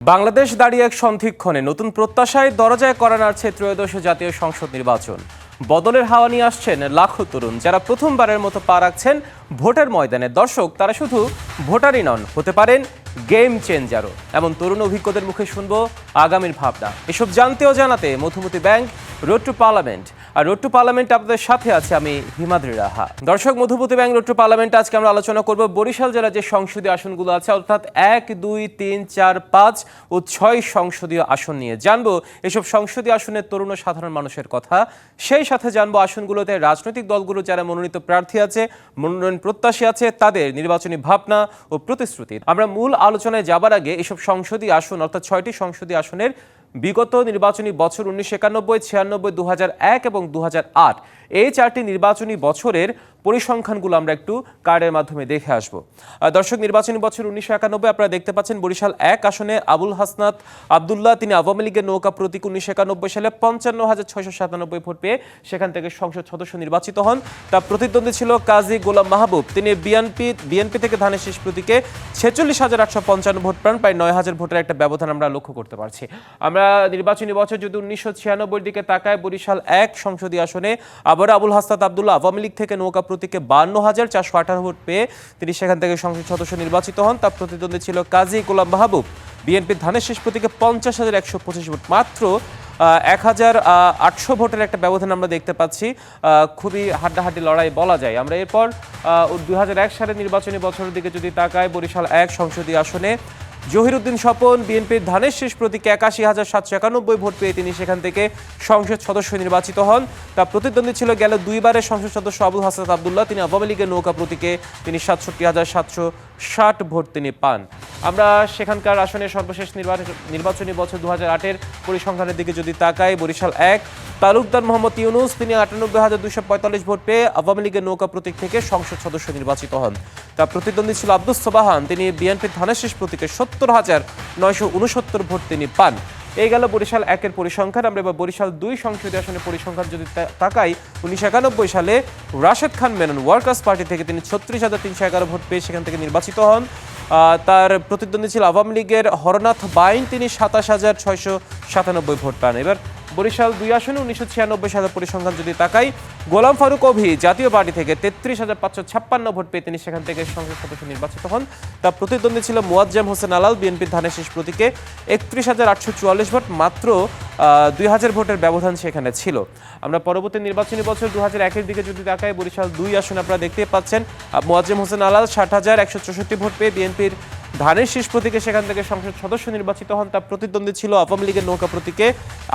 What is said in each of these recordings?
বাংলাদেশ দাঁড়িয়ে এক সন্ধিক্ষণে নতুন প্রত্যাশায় দরজায় কড়া নাড়ছে ত্রয়োদশ জাতীয় সংসদ নির্বাচন। বদলের হাওয়া নিয়ে আসছেন লাখো তরুণ, যারা প্রথমবারের মতো পা রাখছেন ভোটের ময়দানে। দর্শক, তারা শুধু ভোটারই নন, হতে পারেন গেম চেঞ্জারও। এমন তরুণ অভিজ্ঞদের মুখে শুনবো আগামীর ভাবনা। এসব জানতে ও জানাতে Madhumati Bank, Road to Parliament. আর রোড টু পার্লামেন্ট আপনাদের সাথে আছে আমি হিমাদ্রি রাহা। দর্শক, Madhumati Bank, Road to Parliament আজকে আমরা আলোচনা করব বরিশাল জেলার যে সংসদীয় আসনগুলো আছে, অর্থাৎ 1, 2, 3, 4, 5 ও 6 সংসদীয় আসন নিয়ে জানবো এসব সংসদীয় আসনের তরুণ ও সাধারণ মানুষের কথা। সেই সাথে জানবো আসনগুলোতে রাজনৈতিক দলগুলো যারা মনোনীত প্রার্থী আছে, মনোনয়ন প্রত্যাশী আছে, তাদের নির্বাচনী ভাবনা ও প্রতিশ্রুতি। আমরা মূল আলোচনায় যাবার আগে এসব সংসদীয় আসন, অর্থাৎ 6টি সংসদীয় আসনের বিগত নির্বাচনী বছর 1991, 96, 2001 এবং 2008 এই 4টি নির্বাচনী বছরের পরিসংখ্যানগুলো আমরা একটু কার্ডের মাধ্যমে দেখে আসব। দর্শক, নির্বাচনী বছর 1991 আপনারা দেখতে পাচ্ছেন বরিশাল 1 আসনে আবুল হাসনাত আবদুল্লাহ, তিনি আওয়ামী লীগের নৌকা প্রতীক 1991 সালে 55,697 ভোট পেয়ে সেখান থেকে সংসদ সদস্য নির্বাচিত হন। তার প্রতিদ্বন্দ্বী ছিল কাজী গোলাম মাহবুব, তিনি বিএনপি থেকে ধানের শীষ প্রতীকে 46,855 ভোট পান। প্রায় 9,000 ভোটের একটা ব্যবধান আমরা লক্ষ্য করতে পারছি। আমরা নির্বাচনী বছর যদি 1996 দিকে তাকায়, বরিশাল 1 সংসদীয় আসনে আবার আবুল হাসনাত আবদুল্লাহ আওয়ামী লীগ থেকে নৌকা প্রতীকে 52,418 ভোট পেয়ে তিনি সেখান থেকে সংসদ সদস্য নির্বাচিত হন। তার প্রতিদ্বন্দ্বী ছিল কাজী গোলাম মাহবুব, বিএনপির ধানের শীষ প্রতীকে 50,125 ভোট। মাত্র 1,800 ভোটের একটা ব্যবধান আমরা দেখতে পাচ্ছি। খুবই হাড্ডাহাড্ডি লড়াই বলা যায়। আমরা এরপর 2001 সালের নির্বাচনী বছরের দিকে যদি তাকাই, বরিশাল 1 সংসদীয় আসনে জহিরুদ্দিন স্বপন, বিএনপির ধানের শীষ প্রতীকে 81,791 ভোট পেয়ে তিনি সেখান থেকে সংসদ সদস্য নির্বাচিত হন। তার প্রতিদ্বন্দ্বী ছিল গেল 2 বারের সংসদ সদস্য আবুল হাসনাত আবদুল্লাহ, তিনি আওয়ামী লীগের নৌকা প্রতীকে তিনি 67,760 ভোট তিনি পান। আমরা সেখানকার আসনের সর্বশেষ নির্বাচনী বছর 2008-এর পরিসংখ্যানের দিকে যদি তাকাই, বরিশাল 1 তালুকদার মোহাম্মদ ইউনুস, তিনি 98,245 ভোট পেয়ে আওয়ামী লীগের নৌকা প্রতীক থেকে সংসদ সদস্য নির্বাচিত হন। তার প্রতিদ্বন্দ্বী ছিল আব্দুস সোবাহান, তিনি বিএনপির ধানের শীষ প্রতীকে 70,969 ভোট তিনি পান। এই গেল বরিশাল 1-এর পরিসংখ্যান। আমরা এবার বরিশাল 2 সংসদীয় আসনের পরিসংখ্যান যদি তাকাই, 1991 সালে রাশেদ খান মেনন ওয়ার্কার্স পার্টি থেকে তিনি 36,311 ভোট পেয়ে সেখান থেকে নির্বাচিত হন। তার প্রতিদ্বন্দ্বী ছিল আওয়ামী লীগের হরনাথ বাইন, তিনি 27,697 ভোট পান। এবার বরিশাল 2 আসনে 1996 সালের পরিসংখ্যান যদি তাকাই, গোলাম ফারুক অভি জাতীয় পার্টি থেকে 33,556 ভোট পেয়ে তিনি সেখান থেকে সংসদ সদস্য নির্বাচিত হন। তার প্রতিদ্বন্দ্বী ছিল মুয়াজ্জেম হোসেন আলাল, বিএনপির ধানের শীষ প্রতীকে 31,844 ভোট। মাত্র 2,000 ভোটের ব্যবধান সেখানে ছিল। আমরা পরবর্তী নির্বাচনী বছর 2001-এর দিকে যদি তাকাই, বরিশাল 2 আসনে আপনারা দেখতে পাচ্ছেন মুয়াজ্জেম হোসেন আলাল 60,164 ভোট পেয়ে বিএনপির ধানের শীষ প্রতীকে সেখান থেকে সংসদ সদস্য নির্বাচিত হন। তার প্রতিদ্বন্দ্বী ছিল আওয়ামী লীগের নৌকা প্রতীকে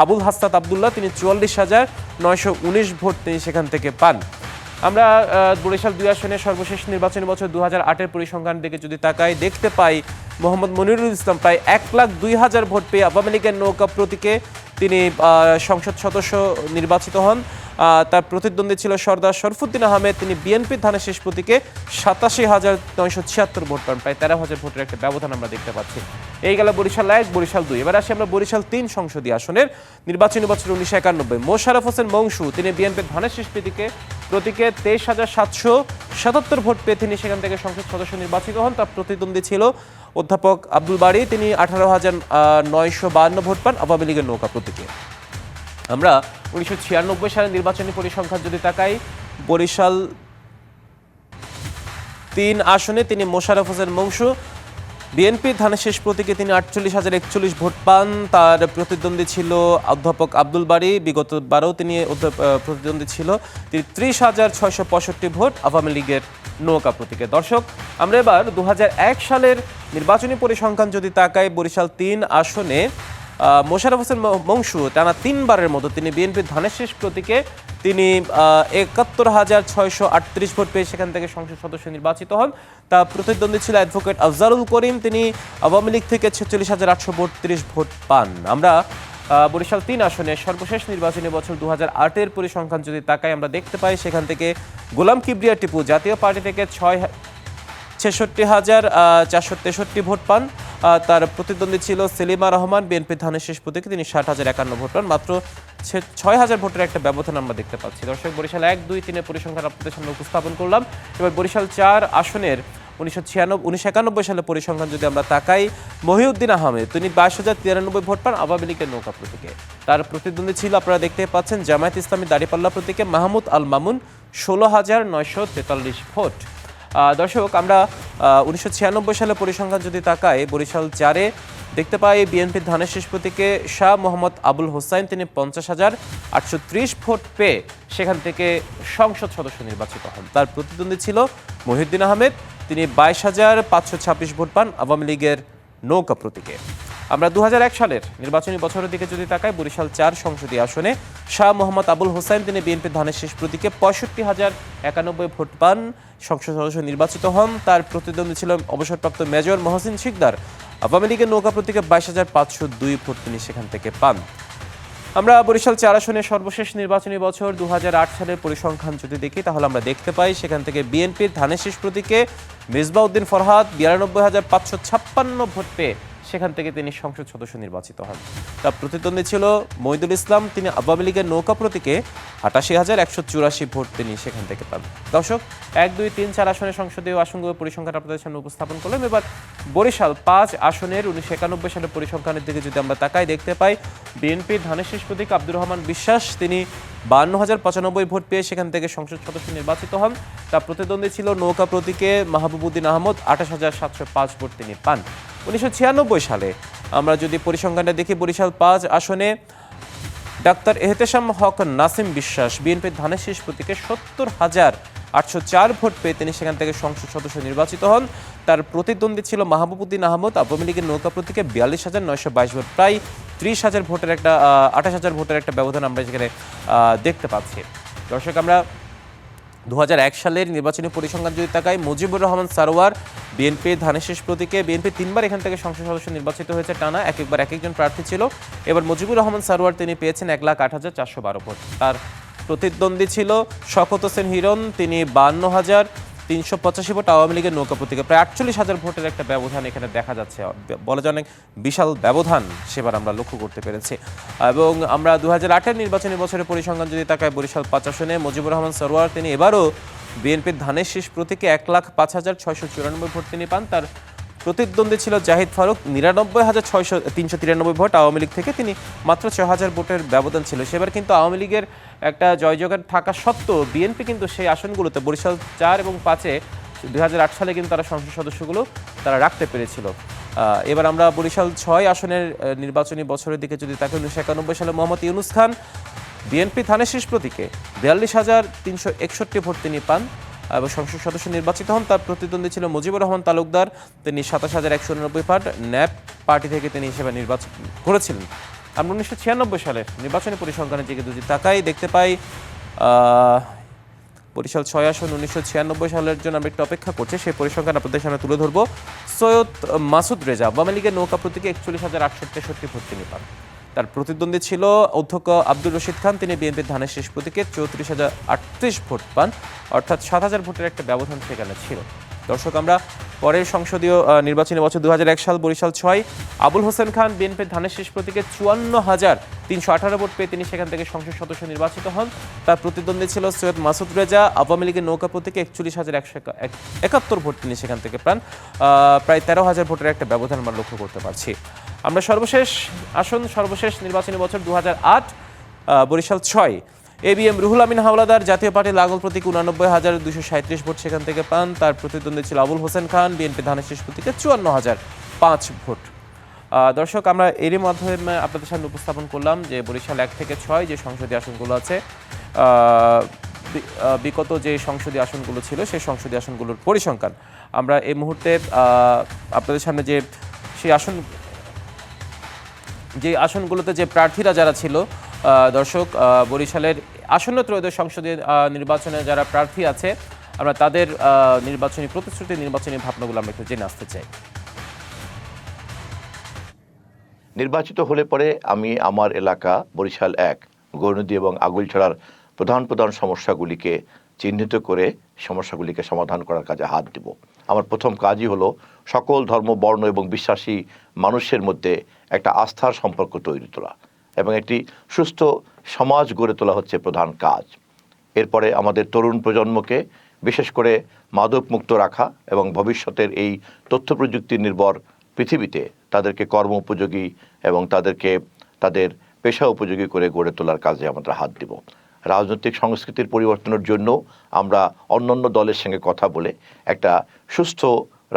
আবুল হাসনাত আবদুল্লাহ, তিনি 44,919 ভোট তিনি সেখান থেকে পান। আমরা বরিশাল 2 আসনের সর্বশেষ নির্বাচনী বছর 2008-এর পরিসংখ্যান দিকে যদি তাকাই, দেখতে পাই মোহাম্মদ মনিরুল ইসলাম প্রায় 1,02,000 ভোট পেয়ে আওয়ামী লীগের নৌকা প্রতীকে তিনি সংসদ সদস্য নির্বাচিত হন। তার প্রতিদ্বন্দ্বী ছিল সর্দার শরফুদ্দিন আহমেদ, তিনি বিএনপির ধানের শীষ প্রতীকে 87,976 ভোট পান। প্রায় 13,000 ভোটের একটা ব্যবধান আমরা দেখতে পাচ্ছি। এই গেল বরিশাল 1, বরিশাল 2। এবার আসি আমরা বরিশাল 3 সংসদীয় আসনের নির্বাচনী বছর 1991। মোশাররফ হোসেন মংশু, তিনি বিএনপির ধানের শীষ প্রতীকে 23,777 ভোট পেয়ে তিনি সেখান থেকে সংসদ সদস্য নির্বাচিত হন। তার প্রতিদ্বন্দ্বী ছিল অধ্যাপক আব্দুল বারী, তিনি 18,952 ভোট পান আওয়ামী লীগের নৌকা প্রতীকে। আমরা 1996 সালের নির্বাচনী পরিসংখ্যান যদি তাকাই, বরিশাল 3 আসনে তিনি মোশাররফ হোসেন মংশু, বিএনপির ধানের শীষ প্রতীকে তিনি 48,041 ভোট পান। তার প্রতিদ্বন্দ্বী ছিল অধ্যাপক আব্দুল বারী, বিগত বারেও তিনি প্রতিদ্বন্দ্বী ছিল, তিনি 30,665 ভোট আওয়ামী লীগের নৌকা প্রতীকে। দর্শক, আমরা এবার 2001 সালের নির্বাচনী পরিসংখ্যান যদি তাকাই, বরিশাল 3 আসনে মোশাররফ হোসেন মংশু টানা 3 বারের মতো তিনি বিএনপির ধানের শীষ প্রতীকে তিনি 71,638 ভোট পেয়ে সেখান থেকে সংসদ সদস্য নির্বাচিত হন। তার প্রতিদ্বন্দ্বী ছিল অ্যাডভোকেট আফজালুল করিম, তিনি আওয়ামী লীগ থেকে 46,832 ভোট পান। আমরা বরিশাল 3 আসনে সর্বশেষ নির্বাচনী বছর 2008-এর পরিসংখ্যান যদি তাকাই, আমরা দেখতে পাই সেখান থেকে গোলাম কিবরিয়া টিপু জাতীয় পার্টি থেকে 66,463 ভোট পান। তার প্রতিদ্বন্দ্বী ছিল সেলিমা রহমান, বিএনপি ধানের শীষ প্রতীকে তিনি 60,051 ভোট পান। মাত্র 6,000 ভোটের একটা ব্যবধান আমরা দেখতে পাচ্ছি। দর্শক, বরিশাল 1, 2, 3-এর পরিসংখ্যান আপনাদের সামনে উপস্থাপন করলাম। এবার বরিশাল 4 আসনের 1991 সালে পরিসংখ্যান যদি আমরা তাকাই, মহিউদ্দিন আহমেদ তিনি 22,093 ভোট পান আওয়ামী লীগের নৌকা প্রতীকে। তার প্রতিদ্বন্দ্বী ছিল, আপনারা দেখতে পাচ্ছেন, জামায়াত ইসলামী দাঁড়িপাল্লা প্রতীকে মাহমুদ আল মামুন 16,943 ভোট। দর্শক, আমরা 1996 সালে পরিসংখ্যান যদি তাকাই, বরিশাল 4-এ দেখতে পাই বিএনপির ধানের শীষ প্রতীকে শাহ মোহাম্মদ আবুল হোসাইন তিনি 50,830 ভোট পেয়ে সেখান থেকে সংসদ সদস্য নির্বাচিত হন। তার প্রতিদ্বন্দ্বী ছিল মহিউদ্দিন আহমেদ, তিনি 22,526 ভোট পান আওয়ামী লীগের নৌকা প্রতীকে। আমরা 2001 সালের নির্বাচনী বছরের দিকে যদি তাকাই, বরিশাল 4 সংসদীয় আসনে শাহ মোহাম্মদ আবুল হোসাইন তিনি বিএনপির ধানের শীষ প্রতীকে 65,091 ভোট পান, সংসদ সদস্য নির্বাচিত হন। তার প্রতিদ্বন্দ্বী ছিল অবসরপ্রাপ্ত মেজর মহসিন শিকদার, আওয়ামী লীগের নৌকা প্রতীকে 22,502 ভোট তিনি সেখান থেকে পান। আমরা বরিশাল 4 আসনের সর্বশেষ নির্বাচনী বছর 2008 সালের পরিসংখ্যান যদি দেখি, তাহলে আমরা দেখতে পাই সেখান থেকে বিএনপির ধানের শীষ প্রতীকে মিসবাউদ্দিন ফরহাদ 92,556 ভোট পেয়ে সেখান থেকে তিনি সংসদ সদস্য নির্বাচিত হন। তার প্রতিদ্বন্দ্বী ছিল মহিদুল ইসলাম, তিনি আওয়ামী লীগের নৌকা প্রতীকে 88,184 ভোট তিনি সেখান থেকে পান। দর্শক, 1, 2, 3, 4 আসনের সংসদীয় আসনগুলোর পরিসংখ্যান আপনাদের সামনে উপস্থাপন করলাম। এবার বরিশাল 5 আসনের 1991 সালের পরিসংখ্যানের দিকে যদি আমরা তাকাই, দেখতে পাই বিএনপির ধানের শীষ প্রতীক আব্দুর রহমান বিশ্বাস তিনি 52,095 ভোট পেয়ে সেখান থেকে সংসদ সদস্য নির্বাচিত হন। তার প্রতিদ্বন্দ্বী ছিল নৌকা প্রতীকে মাহবুবুদ্দিন আহমদ, 28,705 ভোট তিনি পান। 1996 সালে আমরা যদি পরিসংখ্যানটা দেখি, বরিশাল 5 আসনে ডাক্তার এহতেশাম হক নাসিম বিশ্বাস বিএনপির ধানের শীষ প্রতীকে 70,804 ভোট পেয়ে তিনি সেখান থেকে সংসদ সদস্য নির্বাচিত হন। তার প্রতিদ্বন্দ্বী ছিল মাহবুবুদ্দিন আহমদ, আওয়ামী লীগের নৌকা প্রতীকে 42,922 ভোট, প্রায় 30,000 ভোটের একটা 28,000 ভোটের একটা ব্যবধান আমরা সেখানে দেখতে পাচ্ছি। দর্শক, আমরা 2001 সালের নির্বাচনী পরিসংখ্যান যদি তাকাই, মুজিবুর রহমান সারোয়ার বিএনপির ধানের শীষ প্রতীকে বিএনপি 3বার এখান থেকে সংসদ সদস্য নির্বাচিত হয়েছে টানা, একবার এক একজন প্রার্থী ছিল। এবার মুজিবুর রহমান সারোয়ার তিনি পেয়েছেন 1,08,412 ভোট। তার প্রতিদ্বন্দ্বী ছিল শওকত হোসেন হিরণ, তিনি 52,385 ভোট, আওয়ামী লীগের নৌকা প্রতীকে প্রায় 48,000 ভোটের একটা ব্যবধান এখানে দেখা যাচ্ছে। বলা যায় অনেক বিশাল ব্যবধান সেবার আমরা লক্ষ্য করতে পেরেছি। এবং আমরা 2008-এর নির্বাচনী বছরের পরিসংখ্যান যদি তাকায়, বরিশাল 5 আসনে মুজিবুর রহমান সরোয়ার তিনি এবারও বিএনপির ধানের শীষ প্রতীকে 1,05,694 ভোট তিনি পান। তার প্রতিদ্বন্দ্বী ছিল জাহিদ ফারুক, 99,393 ভোট, আওয়ামী লীগ থেকে তিনি মাত্র 6,000 ভোটের ব্যবধান ছিল। সেবার কিন্তু আওয়ামী লীগের একটা জয়জয়গার থাকা সত্ত্বেও বিএনপি কিন্তু সেই আসনগুলোতে বরিশাল 4 এবং 5-এ 2008 সালে কিন্তু তারা সংসদ সদস্যগুলো তারা রাখতে পেরেছিল। এবার আমরা বরিশাল 6 আসনের নির্বাচনী বছরের দিকে যদি তাকে, 1991 সালে মোহাম্মদ ইউনুস খান বিএনপি ধানের শীষ প্রতীকে 42,361 ভোট তিনি পান এবং সংসদ সদস্য নির্বাচিত হন। তার প্রতিদ্বন্দ্বী ছিল মুজিবুর রহমান তালুকদার, তিনি 27,189 ভোট, ন্যাপ পার্টি থেকে তিনি হিসেবে নির্বাচন করেছিলেন। আমরা 1996 সালের নির্বাচনী পরিসংখ্যানের দিকে যদি তাকাই, দেখতে পাই বরিশাল 6 আসন 1996 সালের জন্য আমরা একটু অপেক্ষা করছি, সেই পরিসংখ্যান আপনাদের সামনে তুলে ধরবো। সৈয়দ মাসুদ রেজা আওয়ামী লীগের নৌকা প্রতীকে 41,863 ভোট তিনি পান। তার প্রতিদ্বন্দ্বী ছিল অধ্যক্ষ আব্দুর রশিদ খান, তিনি বিএনপির ধানের শীষ প্রতীকে 34,038 ভোট পান, অর্থাৎ 7,000 ভোটের একটা ব্যবধান সেখানে ছিল। দর্শক, আমরা পরের সংসদীয় নির্বাচনী বছর 2001 সাল বরিশাল 6 আবুল হোসেন খান বিএনপির ধানের শীষ প্রতীকে 54,318 ভোট পেয়ে তিনি সেখান থেকে সংসদ সদস্য নির্বাচিত হন। তার প্রতিদ্বন্দ্বী ছিল সৈয়দ মাসুদ রেজা আওয়ামী লীগের নৌকা প্রতীকে 41,171 ভোট তিনি সেখান থেকে পান, প্রায় 13,000 ভোটের একটা ব্যবধান আমরা লক্ষ্য করতে পারছি। আমরা সর্বশেষ নির্বাচনী বছর 2008 বরিশাল 6 এবিএম রুহুল আমিন হাওলাদার জাতীয় পার্টি লাগল প্রতীক 89,237 ভোট সেখান থেকে পান। তার প্রতিদ্বন্দ্বী ছিল আবুল হোসেন খান বিএনপি ধানের শীষ প্রতীকে 54,005 ভোট। দর্শক, আমরা এরই মাধ্যমে আপনাদের সামনে উপস্থাপন করলাম যে বরিশাল 1 থেকে 6 যে সংসদীয় আসনগুলো আছে, বিগত যে সংসদীয় আসনগুলো ছিল সেই সংসদীয় আসনগুলোর পরিসংখ্যান। আমরা এই মুহূর্তে আপনাদের সামনে যে সেই আসনগুলোতে যে প্রার্থীরা যারা ছিল, দর্শক, বরিশালের আসন্ন ত্রয়োদশ সংসদীয় নির্বাচনে যারা প্রার্থী আছে, আমরা তাদের নির্বাচনী প্রতিশ্রুতি, নির্বাচনী ভাবনাগুলো আমরা একটু জেনে আসতে চাই। নির্বাচিত হলে পরে আমি আমার এলাকা বরিশাল 1 গৌরনদী এবং আগুলছড়ার প্রধান সমস্যাগুলিকে চিহ্নিত করে সমস্যাগুলিকে সমাধান করার কাজে হাত দেব। আমার প্রথম কাজই হলো সকল ধর্ম, বর্ণ এবং বিশ্বাসী মানুষের মধ্যে একটা আস্থার সম্পর্ক তৈরি তোলা এবং একটি সুস্থ সমাজ গড়ে তোলা হচ্ছে প্রধান কাজ। এরপরে আমাদের তরুণ প্রজন্মকে বিশেষ করে মাদক মুক্ত রাখা এবং ভবিষ্যতের এই তথ্য প্রযুক্তি নির্ভর পৃথিবীতে তাদেরকে কর্ম উপযোগী এবং তাদেরকে তাদের পেশা উপযোগী করে গড়ে তোলার কাজে আমরা হাত দিব। রাজনৈতিক সংস্কৃতির পরিবর্তনের জন্য আমরা অন্যান্য দলের সঙ্গে কথা বলে একটা সুস্থ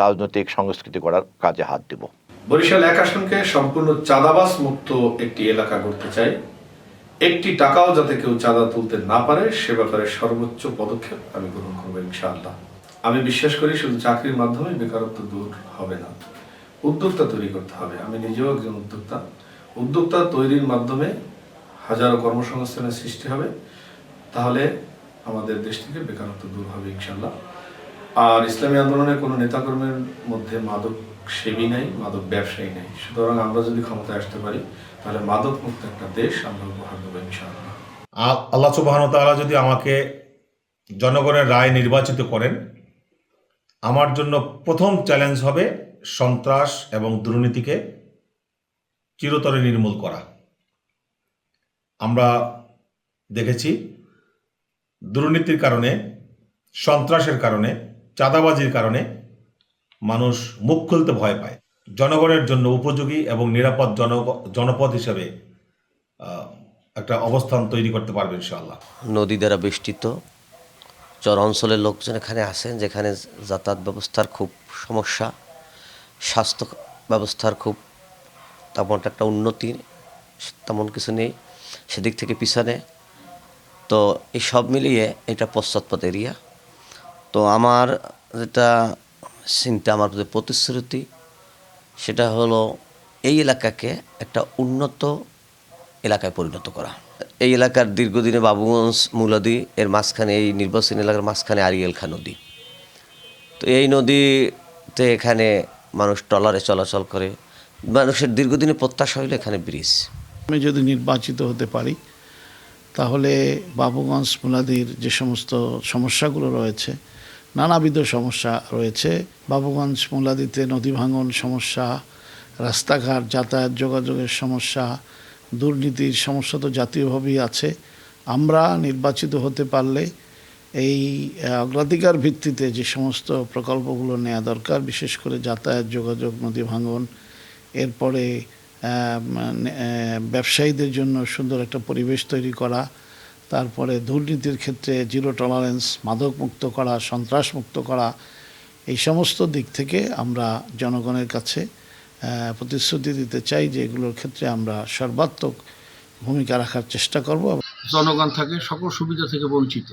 রাজনৈতিক সংস্কৃতি করার কাজে হাত দিব। বরিশাল 1 আসনকে সম্পূর্ণ চাঁদাবাজ মুক্ত একটি এলাকা করতে চাই। একটি টাকাও যাতে কেউ চাঁদা তুলতে না পারে সে ব্যাপারে সর্বোচ্চ পদক্ষেপ আমি গ্রহণ করবো ইনশাআল্লাহ। আমি বিশ্বাস করি শুধু চাকরির মাধ্যমে বেকারত্ব দূর হবে না, উদ্যোক্তা তৈরি করতে হবে। আমি নিজেও একজন উদ্যোক্তা তৈরির মাধ্যমে হাজারো কর্মসংস্থানের সৃষ্টি হবে, তাহলে আমাদের দেশ থেকে বেকারত্ব দূর হবে ইনশাআল্লাহ। আর ইসলামী আন্দোলনের কোনো নেতাকর্মীর মধ্যে মাদক সেবী নাই, মাদক ব্যবসায়ী নাই। সুতরাং আমরা যদি ক্ষমতায় আসতে পারি তাহলে মাদক মুক্ত একটা দেশ আমরা উপহার দেবো ইনশাআল্লাহ। আল্লাহ সুবহানাহু ওয়া তাআলা যদি আমাকে জনগণের রায় নির্বাচিত করেন, আমার জন্য প্রথম চ্যালেঞ্জ হবে সন্ত্রাস এবং দুর্নীতিকে চিরতরে নির্মূল করা। আমরা দেখেছি দুর্নীতির কারণে, সন্ত্রাসের কারণে, চাঁদাবাজির কারণে মানুষ মুখ খুলতে ভয় পায়। জনগণের জন্য উপযোগী এবং নিরাপদ জনপদ হিসেবে একটা অবস্থান তৈরি করতে পারবে ইনশাআল্লাহ। নদী দ্বারা বেষ্টিত চর অঞ্চলের লোকজন এখানে আছেন, যেখানে যাতায়াত ব্যবস্থার খুব সমস্যা, স্বাস্থ্য ব্যবস্থার খুব তেমন একটা উন্নতি তেমন কিছু নেই, সেদিক থেকে পিছনে। তো এই সব মিলিয়ে এটা পশ্চাৎপদ এরিয়া। তো আমার যেটা চিন্তা, আমার প্রতিশ্রুতি, সেটা হলো এই এলাকাকে একটা উন্নত এলাকায় পরিণত করা। এই এলাকার দীর্ঘদিনে বাবুগঞ্জ মূলাদি, এর মাঝখানে এই নির্বাচনী এলাকার মাঝখানে আরিয়েল খাঁ নদী। তো এই নদীতে এখানে মানুষ ট্রলারে চলাচল করে, মানুষের দীর্ঘদিনের প্রত্যাশা হইল এখানে ব্রিজ। আমি যদি নির্বাচিত হতে পারি তাহলে বাবুগঞ্জ মুলাদির যে সমস্ত সমস্যাগুলো রয়েছে, নানাবিধ সমস্যা রয়েছে, বাবুগঞ্জ মুলাদিতে নদী ভাঙন সমস্যা, রাস্তাঘাট, যাতায়াত যোগাযোগের সমস্যা, দুর্নীতির সমস্যা তো জাতীয়ভাবেই আছে। আমরা নির্বাচিত হতে পারলে এই অগ্রাধিকার ভিত্তিতে যে সমস্ত প্রকল্পগুলো নেওয়া দরকার, বিশেষ করে যাতায়াত যোগাযোগ, নদী ভাঙন, এরপরে ব্যবসায়ীদের জন্য সুন্দর একটা পরিবেশ তৈরি করা, তারপরে দুর্নীতির ক্ষেত্রে জিরো টলারেন্স, মাদক মুক্ত করা, সন্ত্রাস মুক্ত করা, এই সমস্ত দিক থেকে আমরা জনগণের কাছে প্রতিশ্রুতি দিতে চাই যে এগুলোর ক্ষেত্রে আমরা সর্বাত্মক ভূমিকা রাখার চেষ্টা করব। জনগণ থাকে সকল সুবিধা থেকে বঞ্চিত।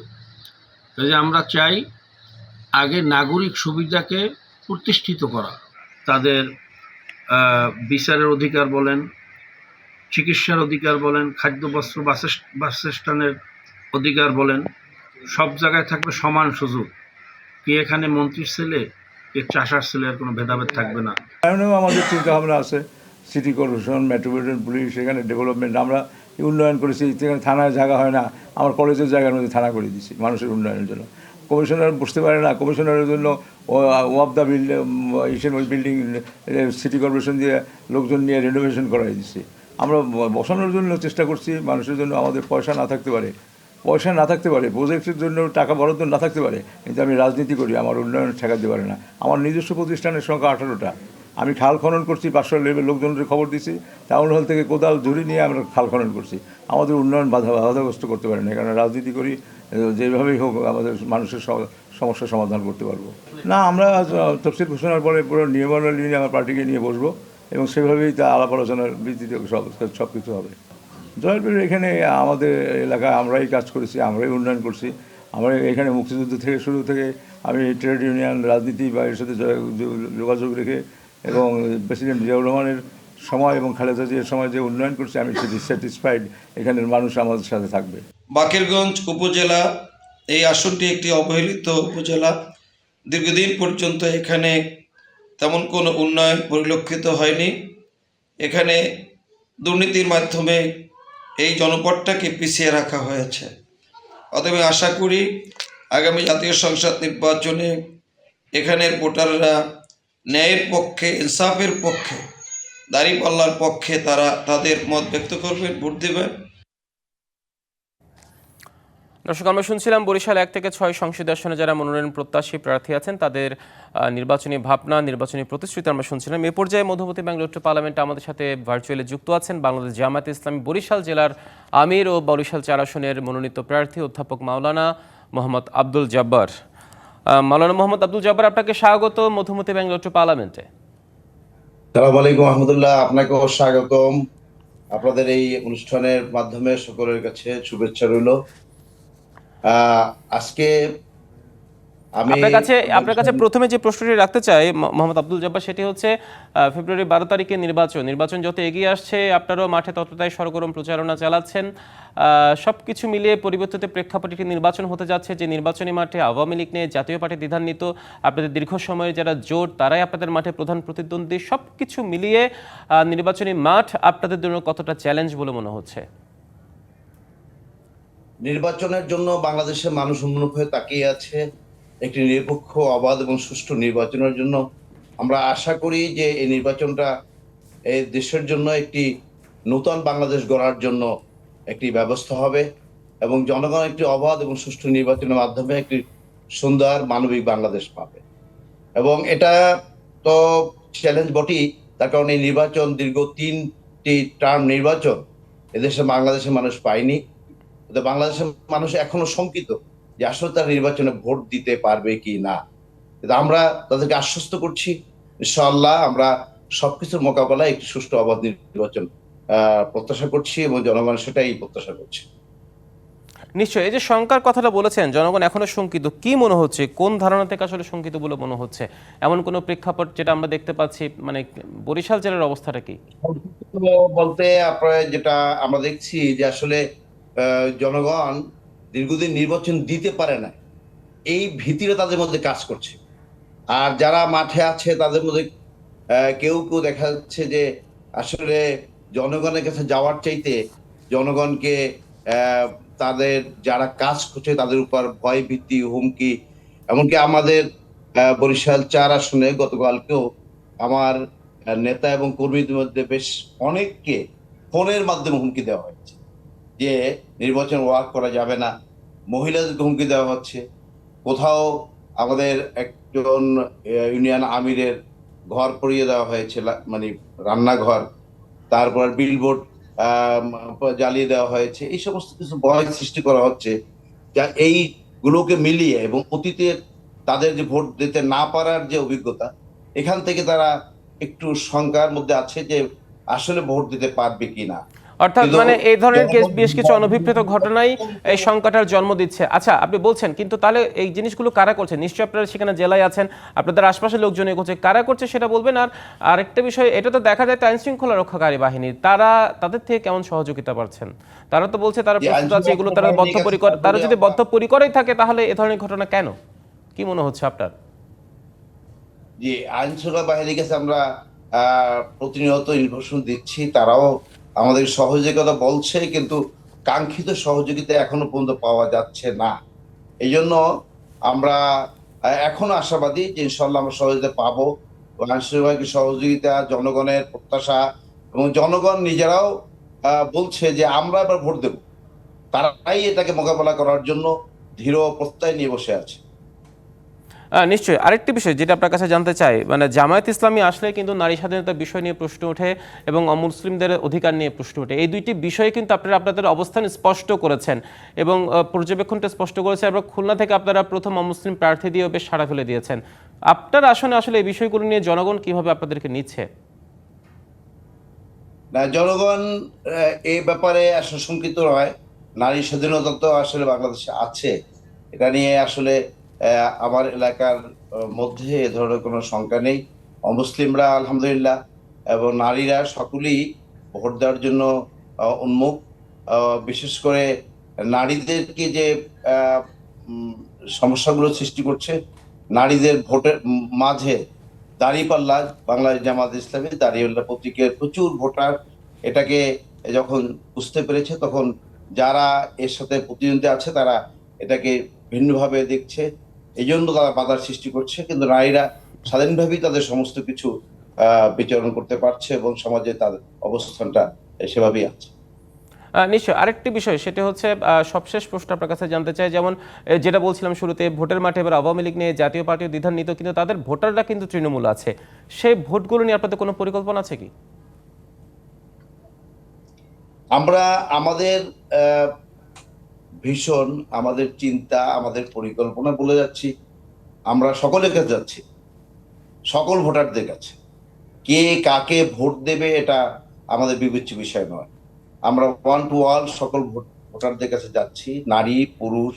কাজে আমরা চাই আগে নাগরিক সুবিধাকে প্রতিষ্ঠিত করা, তাদের বিচারের অধিকার বলেন, চিকিৎসার অধিকার বলেন, খাদ্য বস্ত্র বাসস্থানের অধিকার বলেন, সব জায়গায় থাকবে সমান সুযোগ। কি এখানে মন্ত্রীর ছেলে, কে চাষার ছেলে, আর কোনো ভেদাভেদ থাকবে না। আমাদের চিন্তা ভাবনা আছে, সিটি কর্পোরেশন, মেট্রোপলিটন পুলিশ, এখানে ডেভেলপমেন্ট আমরা উন্নয়ন করেছি। সেখানে থানায় জায়গা হয় না, আমার কলেজের জায়গার মধ্যে থানা করে দিচ্ছি মানুষের উন্নয়নের জন্য। কমিশনার বুঝতে পারে না, কমিশনারের জন্য ওয়াফ দ্য বিল্ডিং সিটি কর্পোরেশন দিয়ে লোকজন নিয়ে রেনোভেশন করাই দিচ্ছি। আমরা বসানোর জন্য চেষ্টা করছি, মানুষের জন্য। আমাদের পয়সা না থাকতে পারে, প্রজেক্টের জন্য টাকা বরাদ্দ না থাকতে পারে, কিন্তু আমি রাজনীতি করি, আমার উন্নয়ন ঠেকাতে পারে না। আমার নিজস্ব প্রতিষ্ঠানের সংখ্যা 18টা। আমি খাল খনন করছি, 500 লেভেল লোকজনের খবর দিছি, টাউন হল থেকে কোদাল ঝুড়ি নিয়ে আমরা খাল খনন করছি। আমাদের উন্নয়ন বাধাগ্রস্ত করতে পারে না, কারণ রাজনীতি করি, যেভাবেই হোক আমাদের মানুষের সমস্যার সমাধান করতে পারবো না। আমরা তফসিল ঘোষণার পরে পুরো নিয়মাবলী নিয়ে আমার পার্টিকে নিয়ে বসবো এবং সেভাবেই তা আলাপ আলোচনার ভিত্তিতে সব কিছু হবে। জয়পুরের এখানে আমাদের এলাকায় আমরাই কাজ করেছি, আমরাই উন্নয়ন করছি। আমরা এখানে মুক্তিযুদ্ধ থেকে শুরু থেকে আমি ট্রেড ইউনিয়ন রাজনীতি বা এর সাথে যোগাযোগ রেখে এবং প্রেসিডেন্ট জিয়াউর রহমানের সময় এবং খালেদা জিয়ার সময় যে উন্নয়ন করছে, আমি সেটি স্যাটিসফাইড। এখানের মানুষ আমাদের সাথে থাকবে। বাকেরগঞ্জ উপজেলা, এই আসনটি একটি অবহেলিত উপজেলা। দীর্ঘদিন পর্যন্ত এখানে তেমন কোনো উন্নয়ন পরিলক্ষিত হয়নি। এখানে দুর্নীতির মাধ্যমে এই জনপদটাকে পিছিয়ে রাখা হয়েছে। অতএব আশা করি আগামী জাতীয় সংসদ নির্বাচনে এখানের ভোটাররা ন্যায়ের পক্ষে, ইনসাফের পক্ষে, দাঁড়িপাল্লার পক্ষে তারা তাদের মত ব্যক্ত করবেন, ভোট দেবেন। দর্শক, আমরা শুনছিলাম বরিশাল 1 থেকে 6 সংসদীয় আসনে যারা মনোনয়ন প্রত্যাশী প্রার্থী আছেন তাদের নির্বাচনী ভাবনা, নির্বাচনী প্রতিশ্রুতি আমরা শুনছিলাম। এ পর্যায়ে মধুমতি ব্যাংক লোট্টো পার্লামেন্টে আমাদের সাথে ভার্চুয়ালি যুক্ত আছেন বাংলাদেশ জামায়াতে ইসলামী বরিশাল জেলার আমির ও বরিশাল 4 আসনের মনোনীত প্রার্থী অধ্যাপক মাওলানা মোহাম্মদ আব্দুল জব্বার। মাওলানা মোহাম্মদ আব্দুল জব্বার, আপনাকে স্বাগত মধুমতি ব্যাংক লোট্টো পার্লামেন্টে। সালাম আলাইকুম আহমদুল্লাহ, আপনাকেও স্বাগতম। আপনাদের এই অনুষ্ঠানের মাধ্যমে সকলের কাছে শুভেচ্ছা রইল। আজকে আমি আপনার কাছে প্রথমে যে প্রশ্নটি রাখতে চাই মোহাম্মদ আব্দুল জব্বার, সেটি হচ্ছে ফেব্রুয়ারি 12 তারিখে নির্বাচন যত এগিয়ে আসছে আপনারাও মাঠে ততটাই সরগরম প্রচারণা চালাচ্ছেন। সবকিছু মিলিয়ে পরিবর্তিত প্রেক্ষাপটে একটি নির্বাচন হতে যাচ্ছে, যে নির্বাচনী মাঠে আওয়ামী লীগ নিয়ে জাতীয় পার্টি দ্বিধান্বিত, আপনাদের দীর্ঘ সময়ের যারা জোট তারাই আপনাদের মাঠে প্রধান প্রতিদ্বন্দ্বী। সবকিছু মিলিয়ে নির্বাচনী মাঠ আপনাদের জন্য কতটা চ্যালেঞ্জ বলে মনে হচ্ছে? নির্বাচনের জন্য বাংলাদেশের মানুষ উন্মুখ হয়ে তাকিয়ে আছে। একটি নিরপেক্ষ, অবাধ এবং সুষ্ঠু নির্বাচনের জন্য আমরা আশা করি যে এই নির্বাচনটা এই দেশের জন্য একটি নূতন বাংলাদেশ গড়ার জন্য একটি ব্যবস্থা হবে এবং জনগণ একটি অবাধ এবং সুষ্ঠু নির্বাচনের মাধ্যমে একটি সুন্দর মানবিক বাংলাদেশ পাবে। এবং এটা তো চ্যালেঞ্জ বটেই, তার কারণ এই নির্বাচন দীর্ঘ 3টি টার্ম নির্বাচন এদেশে বাংলাদেশের মানুষ পায়নি। বাংলাদেশের মানুষ এখনো শঙ্কিত যে আসলে তারা নির্বাচনে ভোট দিতে পারবে কি না। আমরা তাদেরকে আশ্বস্ত করছি ইনশাআল্লাহ আমরা সবকিছুর মোকাবেলায় একটি সুষ্ঠু অবাধ নির্বাচন প্রত্যাশা করছি এবং জনগণ সেটাই প্রত্যাশা করছে। নিশ্চয়ই। এই যে শঙ্কার কথাটা বলেছেন, জনগণ এখনো শঙ্কিত, কি মনে হচ্ছে, কোন ধারণা থেকে আসলে শঙ্কিত বলে মনে হচ্ছে? এমন কোনো প্রেক্ষাপট যেটা আমরা দেখতে পাচ্ছি, মানে বরিশাল জেলার অবস্থাটা কি? বলতে আপনারা যেটা আমরা দেখছি যে আসলে জনগণ দীর্ঘদিন নির্বাচন দিতে পারে না, এই ভীতিটা তাদের মধ্যে কাজ করছে। আর যারা মাঠে আছে তাদের মধ্যে কেউ কেউ দেখা যাচ্ছে যে আসলে জনগণের কাছে যাওয়ার চাইতে জনগণকে তাদের যারা কাজ করছে তাদের উপর ভয় ভীতি, হুমকি, এমনকি আমাদের বরিশাল 4 আসনে গতকালকেও আমার নেতা এবং কর্মীদের মধ্যে বেশ অনেককে ফোনের মাধ্যমে হুমকি দেওয়া হয়েছে যে নির্বাচন ওয়ার্ক করা যাবে না। মহিলাদেরকে হুমকি দেওয়া হচ্ছে। কোথাও আমাদের একজন ইউনিয়ন আমিরের ঘর পড়িয়ে দেওয়া হয়েছে, মানে রান্নাঘর, তারপর বিলবোর্ড জ্বালিয়ে দেওয়া হয়েছে। এই সমস্ত কিছু ভয় সৃষ্টি করা হচ্ছে, যা এইগুলোকে মিলিয়ে এবং অতীতের তাদের যে ভোট দিতে না পারার যে অভিজ্ঞতা, এখান থেকে তারা একটু শঙ্কার মধ্যে আছে যে আসলে ভোট দিতে পারবে কিনা। অর্থাৎ মানে এই ধরনের বেশ কিছু অনভিপ্রেত ঘটনাই এই শঙ্কাটার জন্ম দিচ্ছে। আচ্ছা, আপনি বলছেন, কিন্তু তাহলে এই জিনিসগুলো কারা করছে? নিশ্চয়ই আপনারা সেখানে জেলায় আছেন, আপনাদের আশপাশের লোকজন করছে, কারা করছে সেটা বলবেন। আর আরেকটা বিষয়, এটা তো দেখা যায় আইন শৃঙ্খলা রক্ষাকারী বাহিনী, তাদের থেকে কেমন সহযোগিতা পাচ্ছেন? তারা তো বলছে তারা প্রস্তুত আছে, এগুলো তারা বদ্ধপরিকর। তারা যদি বদ্ধপরিকরই থাকে তাহলে এ ধরনের ঘটনা কেন? কি মনে হচ্ছে আপনার? যে আইন শৃঙ্খলা বাহিনীর কাছে আমরা প্রতিনিয়ত ইনফরমেশন দিচ্ছি, তারাও আমাদের সহযোগিতা বলছে, কিন্তু কাঙ্ক্ষিত সহযোগিতা এখনো পর্যন্ত পাওয়া যাচ্ছে না। এই জন্য আমরা এখনো আশাবাদী যে ইনশাল্লাহ আমরা সহযোগিতা পাবো। আইন শৃঙ্খলা সহযোগিতা, জনগণের প্রত্যাশা এবং জনগণ নিজেরাও বলছে যে আমরা এবার ভোট দেব, তারাই এটাকে মোকাবেলা করার জন্য দৃঢ় প্রত্যয় নিয়ে বসে আছে। নিশ্চয়ই। আরেকটি বিষয় যেটা আপনার কাছে জানতে চাই, মানে জামায়াত ইসলামী আসলে কিন্তু নারী স্বাধীনতার বিষয় নিয়ে প্রশ্ন ওঠে এবং অমুসলিমদের অধিকার নিয়ে প্রশ্ন ওঠে। এই দুইটি বিষয়ে কিন্তু আপনারা আপনাদের অবস্থান স্পষ্ট করেছেন এবং পর্যবেক্ষণটা স্পষ্ট করেছেন, এবং খুলনা থেকে আপনারা প্রথম অমুসলিম প্রার্থী দিয়ে বেশ সাড়া ফেলে দিয়েছেন। আপনার আসনে আসলে এই বিষয়গুলো নিয়ে জনগণ কিভাবে আপনাদেরকে নিচ্ছে? না, জনগণ এই ব্যাপারে আসলে শঙ্কিত হয়। নারী স্বাধীনতা তো আসলে বাংলাদেশে আছে, এটা নিয়ে আসলে আমার এলাকার মধ্যে এ ধরনের কোনো শঙ্কা নেই। অমুসলিমরা আলহামদুলিল্লাহ এবং নারীরা সকলেই ভোট দেওয়ার জন্য উন্মুখ। বিশেষ করে নারীদেরকে যে সমস্যাগুলো সৃষ্টি করছে, নারীদের ভোটের মাঝে দাঁড়িপাল্লা, বাংলাদেশ জামাত ইসলামী দাঁড়িপাল্লা প্রতীকের প্রচুর ভোটার এটাকে যখন বুঝতে পেরেছে, তখন যারা এর সাথে প্রতিদ্বন্দ্বী আছে তারা এটাকে ভিন্নভাবে দেখছে, এই জন্য তারা বাধার সৃষ্টি করছে। কিন্তু নারীরা স্বাধীনভাবেই তাদের সমস্ত কিছু বিচরণ করতে পারছে এবং সমাজে তাদের অবস্থানটা সেভাবেই আছে। নিশ্চয়ই আরেকটি বিষয় সেটা হচ্ছে সবশেষ প্রশ্ন আপনার কাছে জানতে চাই, যেমন যেটা বলছিলাম শুরুতে, ভোটের মাঠে এবার আওয়ামী লীগ নিয়ে জাতীয় পার্টিও দ্বিধান্বিত, কিন্তু তাদের ভোটাররা কিন্তু তৃণমূল আছে। সেই ভোটগুলো নিয়ে আপনাদের কোনো পরিকল্পনা আছে কি? আমরা আমাদের ভীষণ আমাদের চিন্তা, আমাদের পরিকল্পনা বলে যাচ্ছি, আমরা সকলের কাছে যাচ্ছি, সকল ভোটারদের কাছে। কে কাকে ভোট দেবে এটা আমাদের বিবেচ্য বিষয় নয়। আমরা ওয়ান টু অল সকল ভোটারদের কাছে যাচ্ছি, নারী পুরুষ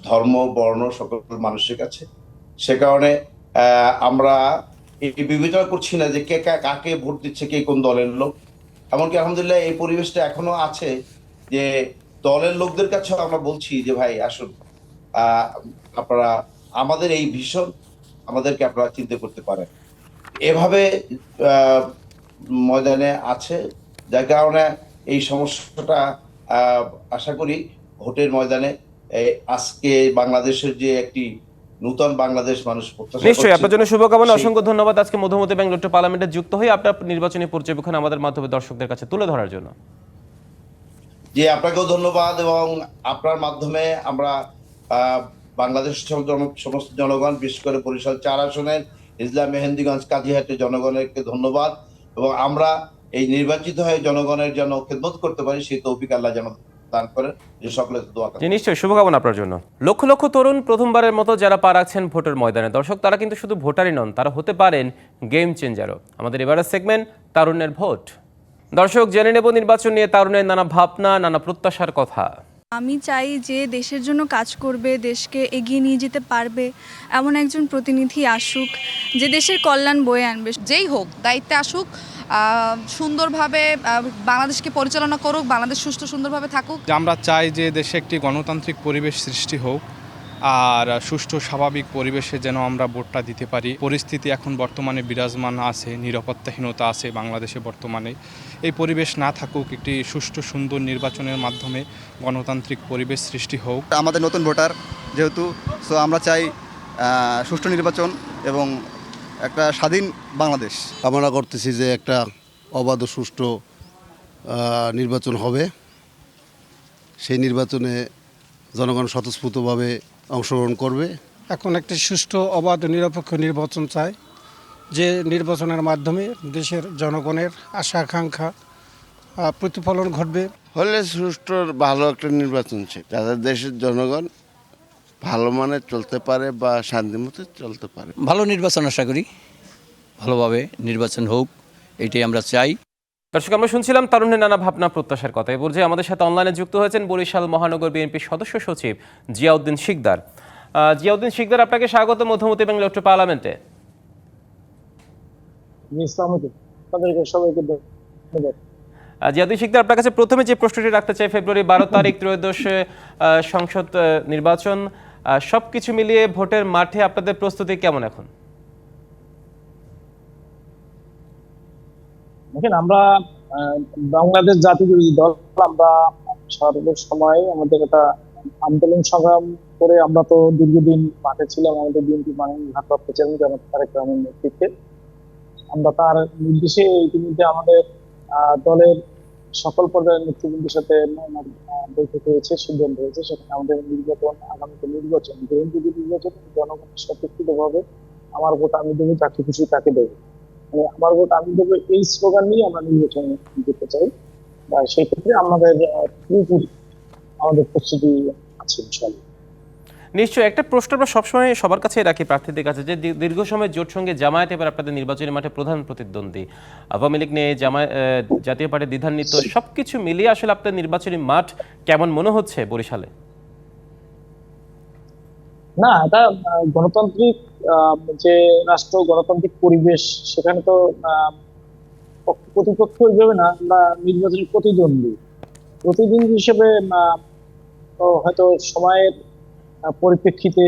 ধর্ম বর্ণ সকল মানুষের কাছে। সে কারণে আমরা এই বিবেচনা করছি না যে কে কাকে ভোট দিচ্ছে, কে কোন দলের লোক। এমনকি আলহামদুলিল্লাহ এই পরিবেশটা এখনো আছে যে দলের লোকদের কাছেও আমরা বলছি যে ভাই আসুন, আপনারা আমাদের এই ভীষণ আমাদেরকে আপনারা চিন্তা করতে পারেন। এভাবে ময়দানে আছে, যার কারণে এই সমস্যাটা আশা করি ভোটের ময়দানে আজকে বাংলাদেশের যে একটি নূতন বাংলাদেশ মানুষ প্রত্যাশা করছে। নিশ্চয়ই, আপনার জন্য শুভকামনা, অসংখ্য ধন্যবাদ আজকে মধুমতি বেঙ্গলুরু পার্লামেন্টে যুক্ত হয়ে আপনার নির্বাচনী পর্যবেক্ষণ আমাদের মাধ্যমে দর্শকদের কাছে তুলে ধরার জন্য। জি, আপনাকেও ধন্যবাদ, এবং আপনার মাধ্যমে আমরা বাংলাদেশের সমস্ত জনগণ, বিশেষ করে বরিশাল 4 আসনের ইসলাম মেহেন্দিগঞ্জ কাজীহাটের জনগণকে ধন্যবাদ, এবং আমরা এই নির্বাচিত হয়ে জনগণের জন্য খেদমত করতে পারি সেই তৌফিক আল্লাহ যেন দান করেন। যে সকলে দোয়া করেন। নিশ্চয়ই, শুভকামনা আপনার জন্য। লক্ষ লক্ষ তরুণ প্রথমবারের মতো যারা পা রাখছেন ভোটের ময়দানে, দর্শক তারা কিন্তু শুধু ভোটারই নন, তারা হতে পারেন গেম চেঞ্জারও। আমাদের এবারের সেগমেন্ট তারুণ্যের ভোট। দর্শক, জেনে নেব নির্বাচন নিয়ে তারুণের নানা ভাবনা, নানা প্রত্যাশার কথা। আমি চাই যে দেশের জন্য কাজ করবে, দেশকে এগিয়ে নিয়ে যেতে পারবে এমন একজন প্রতিনিধি আসুক, যে দেশের কল্যাণ বয়ে আনবে। যেই হোক দায়িত্বে আসুক, সুন্দরভাবে বাংলাদেশকে পরিচালনা করুক, বাংলাদেশ সুষ্ঠু সুন্দরভাবে থাকুক। আমরা চাই যে দেশে একটি গণতান্ত্রিক পরিবেশ সৃষ্টি হোক, আর সুষ্ঠু স্বাভাবিক পরিবেশে যেন আমরা ভোটটা দিতে পারি। পরিস্থিতি এখন বর্তমানে বিরাজমান আছে, নিরাপত্তাহীনতা আছে বাংলাদেশে বর্তমানে। এই পরিবেশ না থাকুক, একটি সুষ্ঠু সুন্দর নির্বাচনের মাধ্যমে গণতান্ত্রিক পরিবেশ সৃষ্টি হোক। আমাদের নতুন ভোটার যেহেতু, সো আমরা চাই সুষ্ঠু নির্বাচন এবং একটা স্বাধীন বাংলাদেশ কামনা করতেছি যে একটা অবাধ ও সুষ্ঠু নির্বাচন হবে। সেই নির্বাচনে জনগণ স্বতঃস্ফূর্তভাবে অংশগ্রহণ করবে। এখন একটি সুষ্ঠু অবাধ ও নিরপেক্ষ নির্বাচন চাই, যে নির্বাচনের মাধ্যমে দেশের জনগণের আশা আকাঙ্ক্ষা প্রতিফলন ঘটবে। হলে সুষ্ঠু ভালো একটা নির্বাচন চাই, যাতে দেশের জনগণ ভালো মানে চলতে পারে বা শান্তিমতো চলতে পারে। ভালো নির্বাচন আশা করি, ভালোভাবে নির্বাচন হোক, এটাই আমরা চাই। দর্শক, আমরা শুনছিলাম তারুণ্যের নানা ভাবনা প্রত্যাশার কথা। এ পর্যায়ে আমাদের সাথে অনলাইনে যুক্ত হয়েছেন বরিশাল মহানগর বিএনপির সদস্য সচিব জিয়াউদ্দিন শিকদার। জিয়াউদ্দিন শিকদার, আপনাকে স্বাগত মধুমতি বেঙ্গলুরু পার্লামেন্টে। জিয়াউদ্দিন শিকদার, আপনার কাছে প্রথমে যে প্রশ্নটি রাখতে চাই, ফেব্রুয়ারি 12 তারিখ ত্রয়োদশ সংসদ নির্বাচন, সবকিছু মিলিয়ে ভোটের মাঠে আপনাদের প্রস্তুতি কেমন এখন? দেখেন, আমরা বাংলাদেশ জাতীয়তাবাদী দল, আমরা সর্বসময় আমাদের একটা আন্দোলন সংগ্রাম করে আমরা তো দীর্ঘদিন মাঠে ছিলাম। আমাদের বিএনপি মাননীয় ভারপ্রাপ্ত চেয়ারম্যান জনাব তারেক রহমানের নেতৃত্বে আমরা তার নির্দেশে ইতিমধ্যে আমাদের দলের সকল পর্যায়ের নেতৃবৃন্দের সাথে বৈঠক হয়েছে, সিদ্ধান্ত হয়েছে। সেখানে আমাদের নির্বাচন, আগামীতে নির্বাচন, গ্রহণযোগ্য নির্বাচন, জনগণের স্বতঃস্ফূর্তভাবে আমার ভোট আমি দেবো, যাকে খুশি তাকে দেবো, মানে আমার ভোট আমি দেবো, এই স্লোগান নিয়ে আমরা নির্বাচন দিতে চাই। সেই ক্ষেত্রে আমাদের পুরোপুরি আমাদের প্রস্তুতি আছে ইনশাআল্লাহ। নিশ্চয়ই, একটা প্রশ্ন আমরা সবসময় সবার কাছে রাখি প্রার্থীদের কাছে, যে দীর্ঘ সময় জোট সঙ্গে জামায়াত এবার আপনাদের নির্বাচনী মাঠে প্রধান প্রতিদ্বন্দ্বী, আওয়ামী লীগ নিয়ে জাতীয় পার্টি দ্বিধান্বিত, সবকিছু মিলিয়ে আসলে আপনার নির্বাচনী মাঠ কেমন মনে হচ্ছে বরিশালে? না, এটা গণতান্ত্রিক যে রাষ্ট্র, গণতান্ত্রিক পরিবেশ, সেখানে তো প্রতিপক্ষ হিসেবে না, আমরা নির্বাচনী প্রতিদ্বন্দ্বী হিসেবে হয়তো সময়ের পরিপ্রেক্ষিতে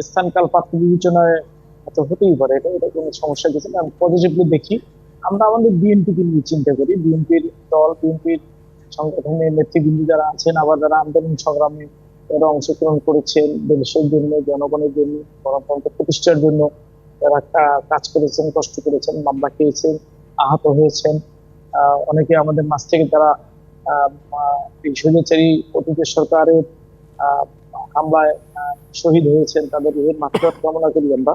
স্থানকাল পাত্র বিবেচনায় হয়তো হতেই পারে, এটা কোনো সমস্যা কিছু না। পজিটিভলি দেখি, আমরা আমাদের বিএনপিকে নিয়ে চিন্তা করি। বিএনপির দল, বিএনপির সংগঠনের নেতৃবৃন্দ যারা আছেন, আবার যারা আন্দোলন সংগ্রামে যারা অংশগ্রহণ করেছেন, দেশের জন্য, জনগণের জন্য, গণতন্ত্র প্রতিষ্ঠার জন্য যারা কাজ করেছেন, কষ্ট করেছেন, মামলা খেয়েছেন, আহত হয়েছেন, অনেকে আমাদের মাঝ থেকে তারা এই স্বৈরাচারী অতীতের সরকারের হামলায় শহীদ হয়েছেন, তাদের রুহের মাগফিরাত কামনা করি আমরা।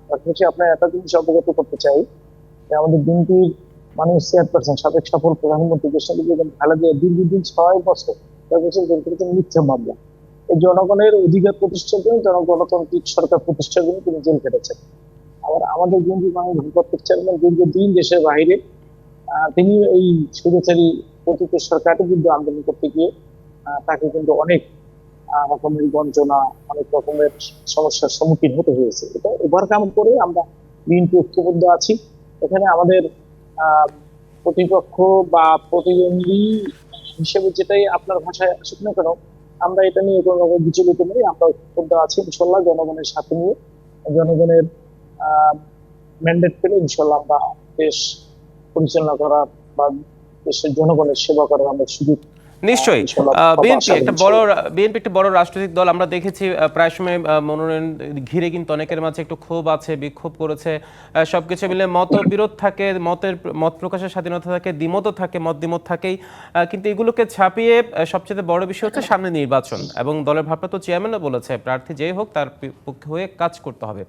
পাশাপাশি আপনার একটা জিনিস অবগত করতে চাই যে আমাদের বিএনপির মাননীয় চেয়ারপারসন সাবেক সফল প্রধানমন্ত্রী দেশনেত্রী বেগম খালেদা দীর্ঘদিন 6 বছর জেল করেছেন মিথ্যা মামলা। এই জনগণের অধিকার প্রতিষ্ঠার জন্য, জনগণতান্ত্রিক সরকার প্রতিষ্ঠার জন্য তিনি জেল কেটেছেন। আবার আমাদের বিএনপি মাননীয় ভারপ্রাপ্ত চেয়ারম্যান দীর্ঘদিন দেশের বাইরে, তিনি এই স্বৈরাচারী অতীতের সরকারের বিরুদ্ধে আন্দোলন করতে গিয়ে তাকে কিন্তু অনেক রকমের বঞ্চনা, অনেক রকমের সমস্যার সম্মুখীন হতে হয়েছে। এটা ওভারকাম করে আমরা বিএনপি ঐক্যবদ্ধ আছি। এখানে আমাদের প্রতিপক্ষ বা প্রতিদ্বন্দ্বী হিসেবে যেটাই আপনার ভাষায় আসুক না কেন, আমরা এটা নিয়ে কোনো রকম বিচলিত নই। আমরা ঐক্যবদ্ধ আছি ইনশাল্লাহ, জনগণের সাথে নিয়ে, জনগণের ম্যান্ডেট পেলে ইনশাল্লাহ আমরা দেশ পরিচালনা করার বা দেশের জনগণের সেবা করার আমরা সুযোগ। নিশ্চয়ই বিএনপি একটা বড় রাজনৈতিক দল। আমরা দেখেছি প্রায় সময় মনোনয়ন ঘিরে কিন্তু অনেকের মাঝে একটু ক্ষোভ আছে, বিক্ষোভ করেছে। সবকিছু মিলে মতবিরোধ থাকে, মত প্রকাশের স্বাধীনতা থাকে, দ্বিমতও থাকে, দ্বিমত থাকেই, কিন্তু এগুলোকে ছাপিয়ে সবচেয়ে বড় বিষয় হচ্ছে সামনে নির্বাচন, এবং দলের ভারপ্রাপ্ত চেয়ারম্যানও বলেছে প্রার্থী যেই হোক তার পক্ষে হয়ে কাজ করতে হবে।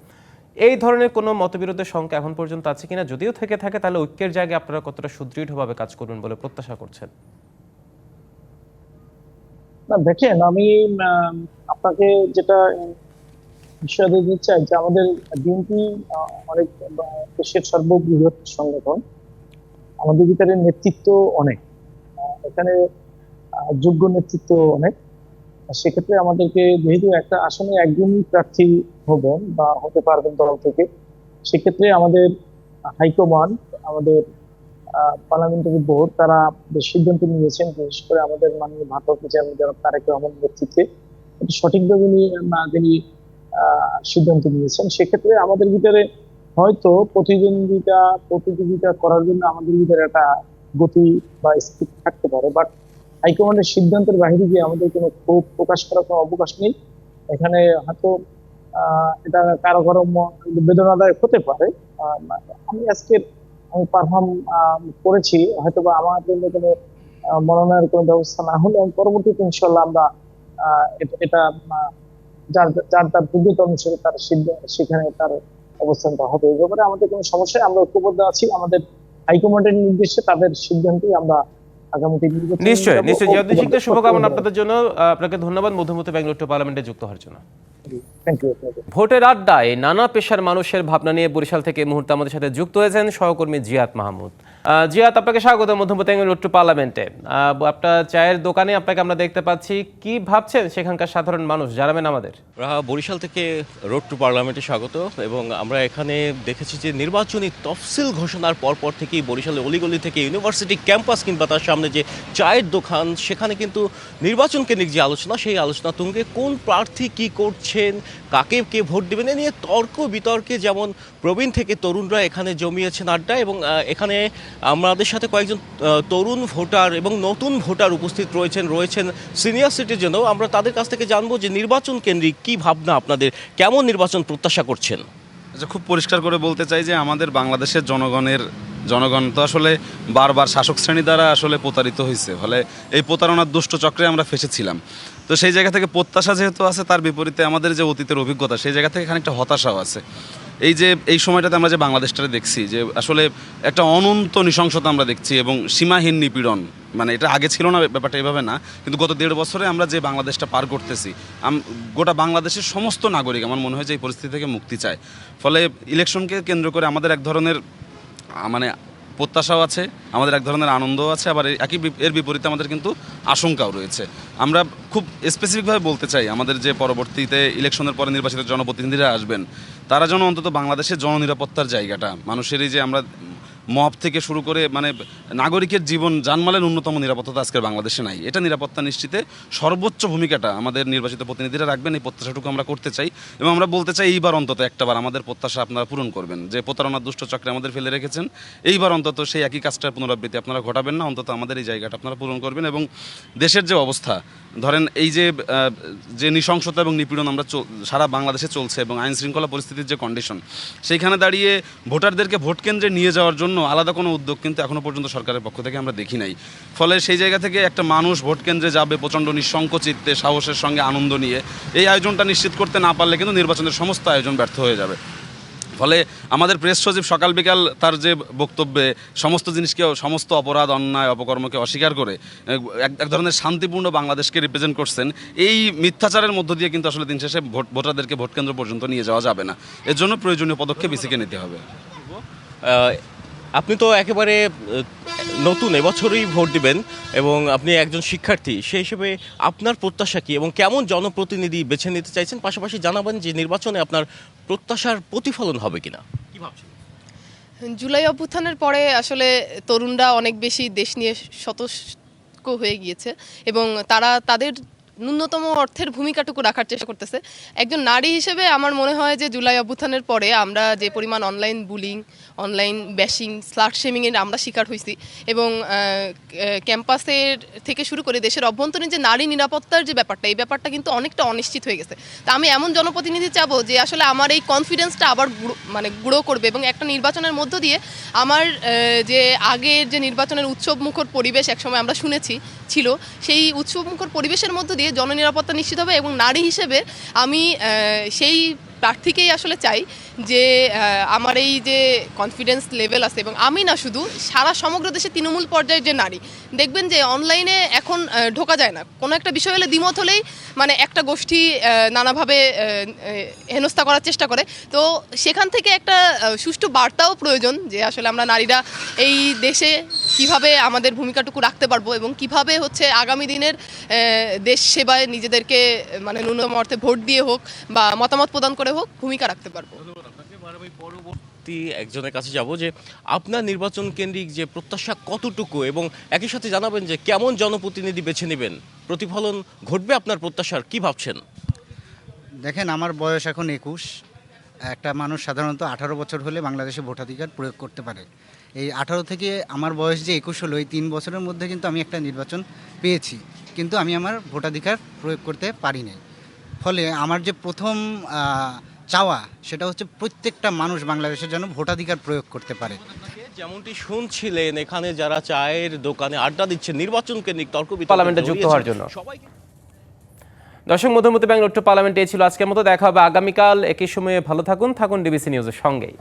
এই ধরনের কোনো মতবিরোধের সংখ্যা এখন পর্যন্ত আছে কিনা, যদিও থেকে থাকে তাহলে ঐক্যের জায়গায় আপনারা কতটা সুদৃঢ়ভাবে কাজ করবেন বলে প্রত্যাশা করছেন? না দেখেন, আমি আপনাকে যেটা বিষয় দিতে চাই যে আমাদের বিএনপি অনেক দেশের সর্ববৃহৎ সংগঠন, আমাদের ভিতরে নেতৃত্ব অনেক, এখানে যোগ্য নেতৃত্ব অনেক। সেক্ষেত্রে আমাদেরকে যেহেতু একটা আসনে একজনই প্রার্থী হবেন বা হতে পারবেন দল থেকে, সেক্ষেত্রে আমাদের হাইকমান্ড, আমাদের পার্লামেন্টারি বোর্ড, তারা যে সিদ্ধান্ত নিয়েছেন, বিশেষ করে আমাদের মাননীয় ভারপ্রাপ্ত চেয়ারম্যান জনাব তারেক রহমানের নেতৃত্বে সঠিকভাবে তিনি সিদ্ধান্ত নিয়েছেন। সেক্ষেত্রে আমাদের ভিতরে হয়তো প্রতিযোগিতা করার জন্য আমাদের ভিতরে একটা গতি বা স্পিড থাকতে পারে, বাট হাইকমান্ডের সিদ্ধান্তের বাইরে গিয়ে আমাদের কোনো ক্ষোভ প্রকাশ করার কোনো অবকাশ নেই। এখানে হয়তো এটা কারো কারো বেদনাদায়ক হতে পারে। আমি পারফর্ম করেছি, হয়তো বা আমার জন্য কোনো মনোনয়নের কোনো ব্যবস্থা না হলে পরবর্তীতে ইনশাল্লাহ আমরা এটা যার তার যোগ্যতা অনুসারে তার সেখানে তার অবস্থানটা হবে। এই ব্যাপারে আমাদের কোনো সমস্যা, আমরা ঐক্যবদ্ধ আছি। আমাদের হাইকমান্ডের নির্দেশে তাদের সিদ্ধান্তই আমরা আগামীতে নিশ্চয়ই জিয়াউদ্দিন শুভকামনা আপনাদের জন্য। আপনাকে ধন্যবাদ মধ্যমতে ব্যাঙ্গালোর টু পার্লামেন্টে যুক্ত হওয়ার জন্য। ভোটের আড্ডায় নানা পেশার মানুষের ভাবনা নিয়ে বরিশাল থেকে এই মুহূর্তে আমাদের সাথে যুক্ত হয়েছেন সহকর্মী জিয়াত মাহমুদ। জিয়াত, আপনাকে স্বাগত মধ্যমতে ব্যাঙ্গালোর টু পার্লামেন্টে। আপনার চায়ের দোকানে আপনাকে আমরা দেখতে পাচ্ছি, কি ভাবছেন সেখানকার সাধারণ মানুষ জানাবেন আমাদের। বরিশাল থেকে রোড টু পার্লামেন্টে স্বাগত। এবং আমরা এখানে দেখেছি যে নির্বাচনী তফসিল ঘোষণার পরপর থেকেই বরিশালের অলিগলি থেকে ইউনিভার্সিটি ক্যাম্পাস কিংবা তার সামনে যে চায়ের দোকান, সেখানে কিন্তু নির্বাচন কেন্দ্রিক যে আলোচনা, সেই আলোচনা তুঙ্গে কোন প্রার্থী কি করছেন, কাকে কে ভোট দেবেন এ নিয়ে তর্ক বিতর্কে যেমন প্রবীণ থেকে তরুণরা এখানে জমিয়েছেন আড্ডা। এবং এখানে আমাদের সাথে কয়েকজন তরুণ ভোটার এবং নতুন ভোটার উপস্থিত রয়েছেন সিনিয়র সিটিজেনও। আমরা তাদের কাছ থেকে জানবো যে নির্বাচন কেন্দ্রিক কি ভাবনা আপনাদের, কেমন নির্বাচন প্রত্যাশা করছেন। খুব পরিষ্কার করে বলতে চাই যে আমাদের বাংলাদেশের জনগণ তো আসলে বারবার শাসক শ্রেণী দ্বারা আসলে প্রতারিত হয়েছে, ফলে এই প্রতারণার দুষ্ট চক্রে আমরা ফেসেছিলাম। তো সেই জায়গা থেকে প্রত্যাশা যেহেতু আছে, তার বিপরীতে আমাদের যে অতীতের অভিজ্ঞতা, সেই জায়গা থেকে খানিকটা হতাশাও আছে। এই সময়টাতে আমরা যে বাংলাদেশটারে দেখছি, যে আসলে একটা অনন্ত নৃশংসতা আমরা দেখছি এবং সীমাহীন নিপীড়ন, মানে এটা আগে ছিল না, ব্যাপারটা এভাবে না, কিন্তু গত 1.5 বছরে আমরা যে বাংলাদেশটা পার করতেছি, গোটা বাংলাদেশের সমস্ত নাগরিক আমার মনে হয় যে এই পরিস্থিতি থেকে মুক্তি চায়। ফলে ইলেকশনকে কেন্দ্র করে আমাদের এক ধরনের প্রত্যাশাও আছে, আমাদের এক ধরনের আনন্দও আছে, আবার এর বিপরীতে আমাদের কিন্তু আশঙ্কাও রয়েছে। আমরা খুব স্পেসিফিকভাবে বলতে চাই, আমাদের যে পরবর্তীতে ইলেকশনের পরে নির্বাচিত জনপ্রতিনিধিরা আসবেন, তারা যেন অন্তত বাংলাদেশের জননিরাপত্তার জায়গাটা, মানুষের এই যে আমরা মব থেকে শুরু করে নাগরিকের জীবন জানমালের ন্যূনতম নিরাপত্তা আজকের বাংলাদেশে নাই, এটা নিরাপত্তা নিশ্চিতে সর্বোচ্চ ভূমিকাটা আমাদের নির্বাচিত প্রতিনিধিরা রাখবেন। এই প্রত্যাশাটুকু আমরা করতে চাই এবং আমরা বলতে চাই এইবার অন্তত একটাবার আমাদের প্রত্যাশা আপনারা পূরণ করবেন। যে প্রতারণার দুষ্ট চক্রে আমাদের ফেলে রেখেছেন, এইবার অন্তত সেই একই কাজটার পুনরাবৃত্তি আপনারা ঘটাবেন না, অন্তত আমাদের এই জায়গাটা আপনারা পূরণ করবেন। এবং দেশের যে অবস্থা, ধরেন এই যে নৃশংসতা এবং নিপীড়ন আমরা সারা বাংলাদেশে চলছে এবং আইন শৃঙ্খলা পরিস্থিতির যে কন্ডিশন, সেইখানে দাঁড়িয়ে ভোটারদেরকে ভোট কেন্দ্রে নিয়ে যাওয়ার জন্য জন্য আলাদা কোনো উদ্যোগ কিন্তু এখনো পর্যন্ত সরকারের পক্ষ থেকে আমরা দেখি নাই। ফলে সেই জায়গা থেকে একটা মানুষ ভোট কেন্দ্রে যাবে প্রচণ্ড নিঃশঙ্ক চিত্তে, সাহসের সঙ্গে, আনন্দ নিয়ে, এই আয়োজনটা নিশ্চিত করতে না পারলে কিন্তু নির্বাচনের সমস্ত আয়োজন ব্যর্থ হয়ে যাবে। ফলে আমাদের প্রেস সচিব সকাল বিকাল তার যে বক্তব্যে সমস্ত জিনিসকে, সমস্ত অপরাধ, অন্যায়, অপকর্মকে অস্বীকার করে এক ধরনের শান্তিপূর্ণ বাংলাদেশকে রিপ্রেজেন্ট করছেন, এই মিথ্যাচারের মধ্য দিয়ে কিন্তু আসলে দিন শেষে ভোটারদেরকে ভোট কেন্দ্র পর্যন্ত নিয়ে যাওয়া যাবে না। এর জন্য প্রয়োজনীয় পদক্ষেপ ইসিকে নিতে হবে। আপনি তো একেবারে নতুন, এবছরই ভোট দিবেন এবং আপনি একজন শিক্ষার্থী, সেই হিসেবে আপনার প্রত্যাশা কী এবং কেমন জনপ্রতিনিধি বেছে নিতে চাইছেন? পাশাপাশি জানাবেন যে নির্বাচনে আপনার প্রত্যাশার প্রতিফলন হবে কিনা, কী ভাবছেন? জুলাই অভ্যুত্থানের পরে আসলে তরুণরা অনেক বেশি দেশ নিয়ে সতর্ক হয়ে গিয়েছে এবং তারা তাদের ন্যূনতম অর্থের ভূমিকাটুকু রাখার চেষ্টা করতেছে। একজন নারী হিসেবে আমার মনে হয় যে জুলাই অভ্যুত্থানের পরে আমরা যে পরিমাণ online bullying, online bashing, slut শেমিংয়ের আমরা শিকার হয়েছি এবং ক্যাম্পাসের থেকে শুরু করে দেশের অভ্যন্তরীণ যে নারী নিরাপত্তার যে ব্যাপারটা, এই ব্যাপারটা কিন্তু অনেকটা অনিশ্চিত হয়ে গেছে। তা আমি এমন জনপ্রতিনিধি চাবো যে আসলে আমার এই কনফিডেন্সটা আবার গ্রো করবে এবং একটা নির্বাচনের মধ্য দিয়ে আমার যে আগের যে নির্বাচনের উৎসবমুখর পরিবেশ একসময় আমরা শুনেছি ছিল, সেই উৎসবমুখর পরিবেশের মধ্য দিয়ে জননিরাপত্তা নিশ্চিত হবে এবং নারী হিসেবে আমি সেই প্রার্থীকেই আসলে চাই যে আমার এই যে কনফিডেন্স লেভেল আছে এবং আমি না শুধু, সারা সমগ্র দেশে তৃণমূল পর্যায়ের যে নারী দেখবেন যে অনলাইনে এখন ঢোকা যায় না, কোনো একটা বিষয় হলে দ্বিমত হলেই মানে একটা গোষ্ঠী নানাভাবে হেনস্থা করার চেষ্টা করে। তো সেখান থেকে একটা সুষ্ঠু বার্তাও প্রয়োজন যে আসলে আমরা নারীরা এই দেশে কিভাবে আমাদের ভূমিকাটুকু রাখতে পারবো এবং কিভাবে হচ্ছে আগামী দিনের দেশ সেবায় নিজেদেরকে মানে ন্যূনতম অর্থে ভোট দিয়ে হোক বা মতামত প্রদান করে হোক ভূমিকা রাখতে পারবো। পরবর্তী একজনের কাছে যাব যে আপনার নির্বাচন কেন্দ্রিক যে প্রত্যাশা কতটুকু এবং একই সাথে জানাবেন যে কেমন জনপ্রতিনিধি বেছে নেবেন, প্রতিফলন ঘটবে আপনার প্রত্যাশার, কি ভাবছেন? দেখেন, আমার বয়স এখন 21। একটা মানুষ সাধারণত 18 বছর হলে বাংলাদেশে ভোটাধিকার প্রয়োগ করতে পারে। এই 18 থেকে আমার বয়স যে 21 হলো, এই 3 বছরের মধ্যে কিন্তু আমি একটা নির্বাচন পেয়েছি, কিন্তু আমি আমার ভোটাধিকার প্রয়োগ করতে পারি নাই। ফলে আমার যে প্রথম চাওয়া সেটা হচ্ছে প্রত্যেকটা মানুষ বাংলাদেশের জন্য ভোটাধিকার প্রয়োগ করতে পারে। যেমনটি শুনছিলেন, এখানে যারা চায়ের দোকানে আড্ডা দিচ্ছে নির্বাচন কেন্দ্রিক তর্ক পার্লামেন্টে যুক্ত হওয়ার জন্য। দর্শক, মধ্যমতি ব্যাংক টু পার্লামেন্টে ছিল আজকের মতো। দেখা হবে আগামীকাল একই সময়ে। ভালো থাকুন ডিবিসি নিউজের সঙ্গেই।